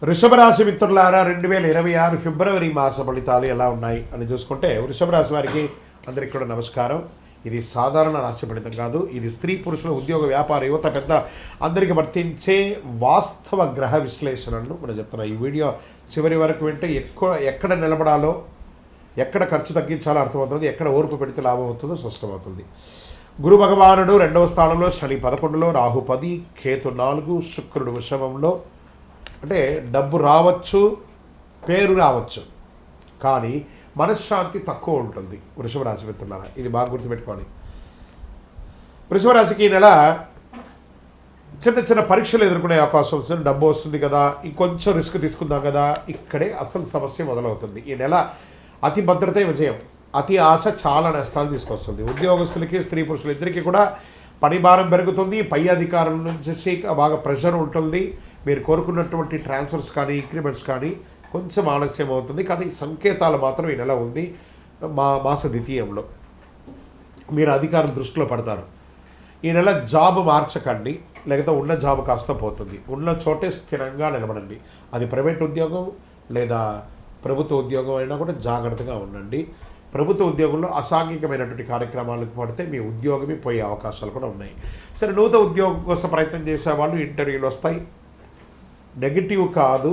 వృషభ రాశి మిత్రులారా 2026 ఫిబ్రవరి మాస ఫలితాలు ఎలా ఉన్నాయి అని చూసుకుంటే వృషభ రాశి వారికి అందరికీ కూడా నమస్కారం. ఇది సాధారణ రాశి ఫలితం కాదు. ఇది స్త్రీ పురుషుల ఉద్యోగ వ్యాపార యువత పెద్ద అందరికీ వర్తించే వాస్తవ గ్రహ విశ్లేషణను మనం చెప్తున్నాం. ఈ వీడియో చివరి వరకు వింటే ఎక్కడ నిలబడాలో, ఎక్కడ ఖర్చు తగ్గించాలో అర్థమవుతుంది, ఎక్కడ ఓర్పు పెడితే లాభం అవుతుందో స్పష్టమవుతుంది. గురు భగవానుడు 2వ స్థానంలో, శని 11లో, రాహు 10, కేతు 4, శుక్రుడు వృషభంలో. అంటే డబ్బు రావచ్చు, పేరు రావచ్చు, కానీ మనశ్శాంతి తక్కువ ఉంటుంది. వృషభ రాశి మిత్రులారా, ఇది బాగా గుర్తుపెట్టుకోవాలి. వృషభ రాశికి ఈ నెల చిన్న చిన్న పరీక్షలు ఎదుర్కొనే అవకాశం వస్తుంది. డబ్బు వస్తుంది కదా, ఇంకొంచెం రిస్క్ తీసుకుందాం కదా, ఇక్కడే అసలు సమస్య మొదలవుతుంది. ఈ నెల అతి భద్రతే విజయం, అతి ఆశ చాలా నష్టాలు తీసుకొస్తుంది. ఉద్యోగస్తులకి, స్త్రీ పురుషులు ఇద్దరికీ కూడా పని భారం పెరుగుతుంది. పై అధికారుల నుంచి బాగా ప్రెషర్ ఉంటుంది. మీరు కోరుకున్నటువంటి ట్రాన్స్ఫర్స్ కానీ, ఇంక్రిమెంట్స్ కానీ కొంచెం ఆలస్యం అవుతుంది, కానీ సంకేతాలు మాత్రం ఈ నెల ఉంది. మాస ద్వితీయంలో మీరు అధికారుల దృష్టిలో పడతారు. ఈ నెల జాబ్ మార్చకండి, లేకపోతే ఉన్న జాబ్ కాస్త పోతుంది. ఉన్న చోటే స్థిరంగా నిలబడండి. అది ప్రైవేట్ ఉద్యోగం లేదా ప్రభుత్వ ఉద్యోగం అయినా కూడా జాగ్రత్తగా ఉండండి. ప్రభుత్వ ఉద్యోగంలో అసాంఘికమైనటువంటి కార్యక్రమాలకు పడితే మీ ఉద్యోగమే పోయే అవకాశాలు కూడా ఉన్నాయి. సరే, నూతన ఉద్యోగం కోసం ప్రయత్నం చేసే వాళ్ళు ఇంటర్వ్యూలు వస్తాయి. నెగిటివ్ కాదు,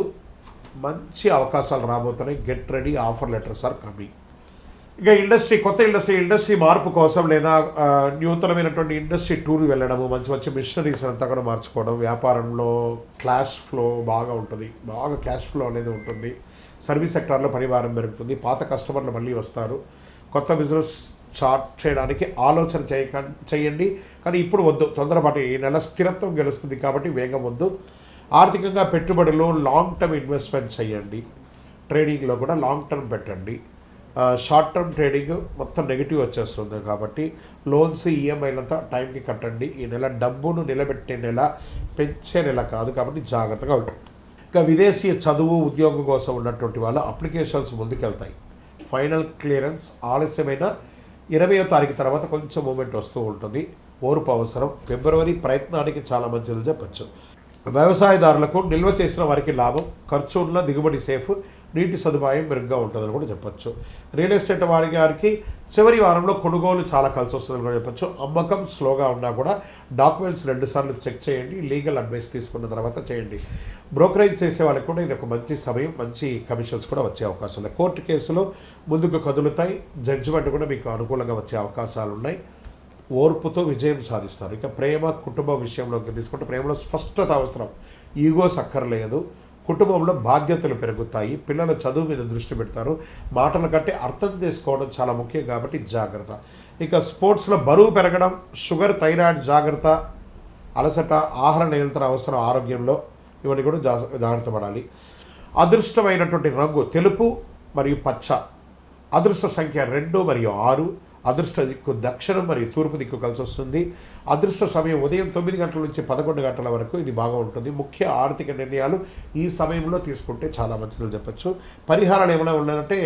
మంచి అవకాశాలు రాబోతున్నాయి. Get ready, offer letters are coming. ఇక కొత్త ఇండస్ట్రీ మార్పు కోసం లేదా నూతనమైనటువంటి ఇండస్ట్రీ టూర్ వెళ్ళడము, మంచి మంచి మిషనరీస్ అంతా కూడా మార్చుకోవడం. వ్యాపారంలో క్యాష్ ఫ్లో బాగా ఉంటుంది, బాగా క్యాష్ ఫ్లో అనేది ఉంటుంది. సర్వీస్ సెక్టార్లో పరివారం పెరుగుతుంది. పాత కస్టమర్లు మళ్ళీ వస్తారు. కొత్త బిజినెస్ స్టార్ట్ చేయడానికి ఆలోచన చేయండి, కానీ ఇప్పుడు వద్దు, తొందరపాటు. ఈ నెల స్థిరత్వం గెలుస్తుంది కాబట్టి వేగం వద్దు. ఆర్థికంగా పెట్టుబడులు లాంగ్ టర్మ్ ఇన్వెస్ట్మెంట్ చేయండి. ట్రేడింగ్లో కూడా లాంగ్ టర్మ్ పెట్టండి. షార్ట్ టర్మ్ ట్రేడింగ్ మొత్తం నెగిటివ్ వచ్చేస్తుంది కాబట్టి లోన్స్, ఈఎంఐలంతా టైంకి కట్టండి. ఈ నెల డబ్బును నిలబెట్టే నెల, పెంచే నెల కాదు కాబట్టి జాగ్రత్తగా ఉంటుంది. ఇంకా విదేశీ చదువు, ఉద్యోగం కోసం ఉన్నటువంటి వాళ్ళు అప్లికేషన్స్ ముందుకెళ్తాయి. ఫైనల్ క్లియరెన్స్ ఆలస్యమైన 20వ తారీఖు తర్వాత కొంచెం మూమెంట్ వస్తూ ఉంటుంది. ఓర్పు అవసరం. ఫిబ్రవరి ప్రయత్నానికి చాలా మంచిది చెప్పచ్చు. వ్యవసాయదారులకు నిల్వ చేసిన వారికి లాభం, ఖర్చు ఉన్న దిగుబడి సేఫ్, నీటి సదుపాయం మెరుగ్గా ఉంటుందని కూడా చెప్పచ్చు. రియల్ ఎస్టేట్ వారికి చివరి వారంలో కొనుగోలు చాలా కలిసి వస్తుందని కూడా చెప్పచ్చు. అమ్మకం స్లోగా ఉన్నా కూడా డాక్యుమెంట్స్ 2 సార్లు చెక్ చేయండి. లీగల్ అడ్వైస్ తీసుకున్న తర్వాత చేయండి. బ్రోకరేజ్ చేసే వాళ్ళకి కూడా ఇది ఒక మంచి సమయం, మంచి కమిషన్స్ కూడా వచ్చే అవకాశం ఉన్నాయి. కోర్టు కేసులు ముందుకు కదులుతాయి. జడ్జిమెంట్ కూడా మీకు అనుకూలంగా వచ్చే అవకాశాలు ఉన్నాయి. ఓర్పుతో విజయం సాధిస్తారు. ఇక ప్రేమ, కుటుంబ విషయంలోకి తీసుకుంటే ప్రేమలో స్పష్టత అవసరం, ఈగోస్ అక్కర్లేదు. కుటుంబంలో బాధ్యతలు పెరుగుతాయి. పిల్లల చదువు మీద దృష్టి పెడతారు. మాటల కంటే అర్థం చేసుకోవడం చాలా ముఖ్యం కాబట్టి జాగ్రత్త. ఇక స్పోర్ట్స్లో బరువు పెరగడం, షుగర్, థైరాయిడ్ జాగ్రత్త, అలసట, ఆహార నియంత్రణ అవసరం ఆరోగ్యంలో. ఇవన్నీ కూడా జాగ్రత్త పడాలి. అదృష్టమైనటువంటి రంగు తెలుపు మరియు పచ్చ. అదృష్ట సంఖ్య 2 మరియు 6. అదృష్ట దిక్కు దక్షిణం మరియు తూర్పు దిక్కు కలిసి వస్తుంది. అదృష్ట సమయం ఉదయం 9 గంటల నుంచి 11 గంటల వరకు ఇది బాగా ఉంటుంది. ముఖ్య ఆర్థిక నిర్ణయాలు ఈ సమయంలో తీసుకుంటే చాలా మంచిదని చెప్పచ్చు. పరిహారాలు ఏమైనా ఉన్నాయంటే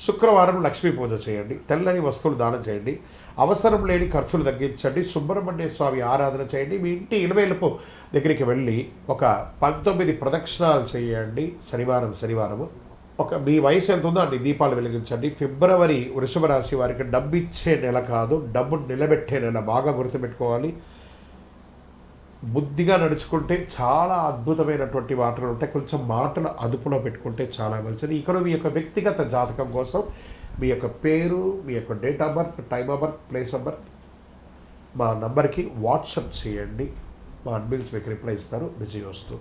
శుక్రవారం లక్ష్మీ పూజ చేయండి. తెల్లని వస్తువులు దానం చేయండి. అవసరం లేని ఖర్చులు తగ్గించండి. సుబ్రహ్మణ్య స్వామి ఆరాధన చేయండి. మీ ఇంటి ఇలవేలుపు దగ్గరికి వెళ్ళి ఒక 19 ప్రదక్షిణాలు చేయండి. శనివారము మీ వయసు ఎంత ఉందో అన్ని దీపాలు వెలిగించండి. ఫిబ్రవరి వృషభ రాశి వారికి డబ్బు ఇచ్చే నెల కాదు, డబ్బు నిలబెట్టే నెల. బాగా గుర్తుపెట్టుకోవాలి. బుద్ధిగా నడుచుకుంటే చాలా అద్భుతమైనటువంటి మాటలు ఉంటాయి. కొంచెం మాటలు అదుపులో పెట్టుకుంటే చాలా మంచిది. ఇక్కడ మీ యొక్క వ్యక్తిగత జాతకం కోసం మీ యొక్క పేరు, మీ యొక్క date of birth, time of birth, place of birth మా నంబర్కి వాట్సాప్ చేయండి. మా అడ్మిన్స్ మీకు రిప్లై ఇస్తారు. విజయవస్తు.